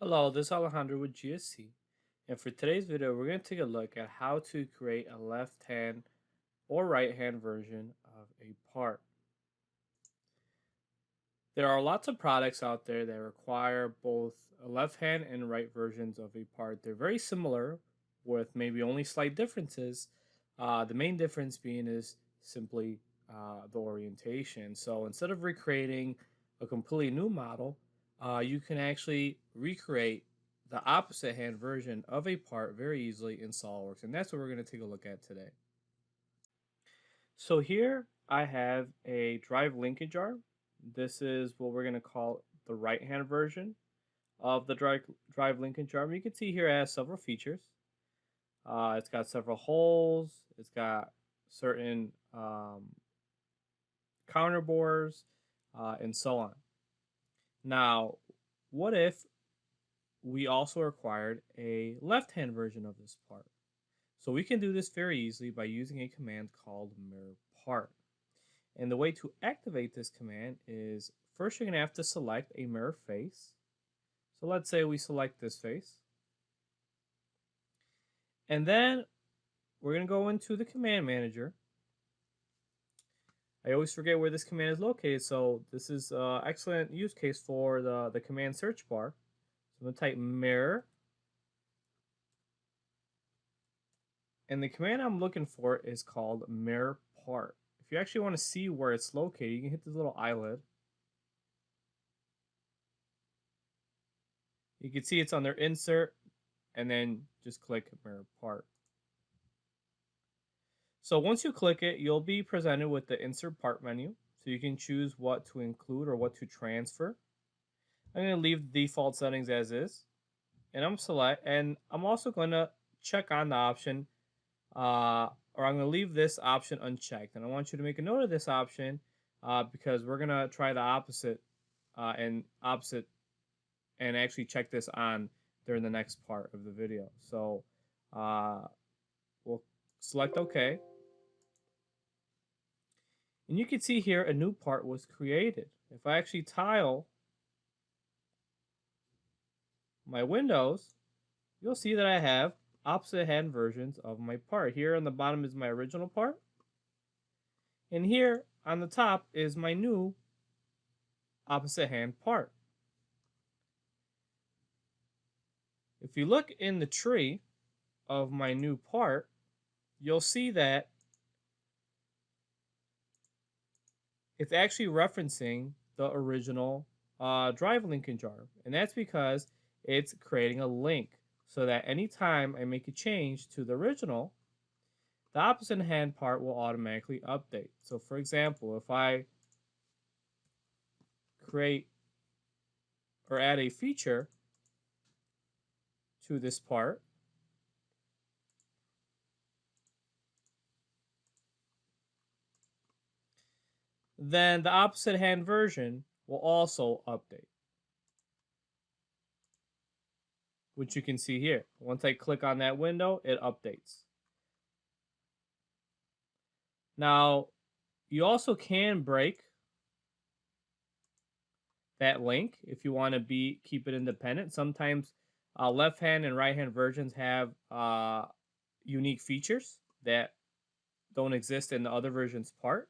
Hello, this is Alejandro with GSC, and for today's video, we're going to take a look at how to create a left hand or right hand version of a part. There are lots of products out there that require both a left hand and right versions of a part. They're very similar with maybe only slight differences. The main difference being is simply the orientation. So instead of recreating a completely new model, you can actually recreate the opposite hand version of a part very easily in SOLIDWORKS. And that's what we're going to take a look at today. So here I have a drive linkage arm. This is what we're going to call the right hand version of the drive linkage arm. You can see here it has several features. It's got several holes. It's got certain counter bores and so on. Now, what if we also required a left-hand version of this part? So we can do this very easily by using a command called mirror part. And the way to activate this command is first you're going to have to select a mirror face. So let's say we select this face. And then we're going to go into the command manager. I always forget where this command is located, so this is an excellent use case for the command search bar. So I'm going to type mirror. And the command I'm looking for is called mirror part. If you actually want to see where it's located, you can hit this little eyelid. You can see it's under insert, and then just click mirror part. So once you click it, you'll be presented with the insert part menu. So you can choose what to include or what to transfer. I'm going to leave the default settings as is. And I'm also going to check on the option, or I'm going to leave this option unchecked. And I want you to make a note of this option because we're going to try the opposite and actually check this on during the next part of the video. So we'll select OK. And you can see here a new part was created. If I actually tile my windows, you'll see that I have opposite hand versions of my part. Here on the bottom is my original part. And here on the top is my new opposite hand part. If you look in the tree of my new part, you'll see that it's actually referencing the original drive linkage arm. And that's because it's creating a link so that anytime I make a change to the original, the opposite hand part will automatically update. So for example, if I create or add a feature to this part, then the opposite hand version will also update, which you can see here. Once I click on that window, it updates. Now, you also can break that link if you want to keep it independent. Sometimes left hand and right hand versions have unique features that don't exist in the other version's part.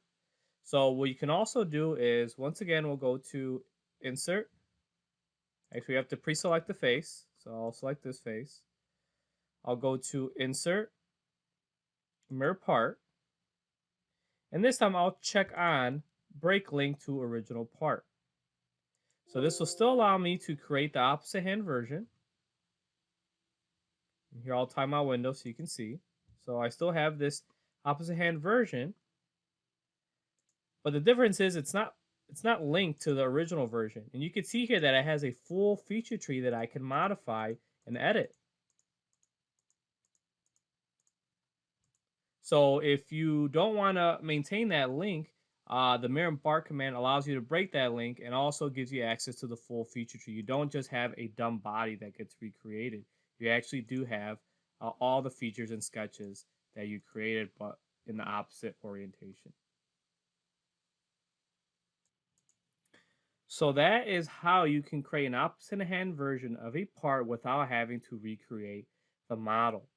So what you can also do is, once again, we'll go to insert. Actually, we have to pre-select the face. So I'll select this face. I'll go to insert, mirror part. And this time I'll check on break link to original part. So this will still allow me to create the opposite hand version. And here I'll time my window so you can see. So I still have this opposite hand version. But the difference is it's not linked to the original version. And you can see here that it has a full feature tree that I can modify and edit. So if you don't want to maintain that link, the mirror part command allows you to break that link and also gives you access to the full feature tree. You don't just have a dumb body that gets recreated. You actually do have all the features and sketches that you created, but in the opposite orientation. So that is how you can create an opposite hand version of a part without having to recreate the model.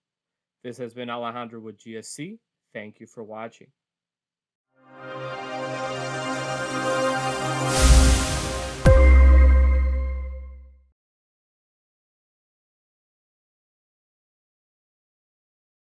This has been Alejandro with GSC. Thank you for watching.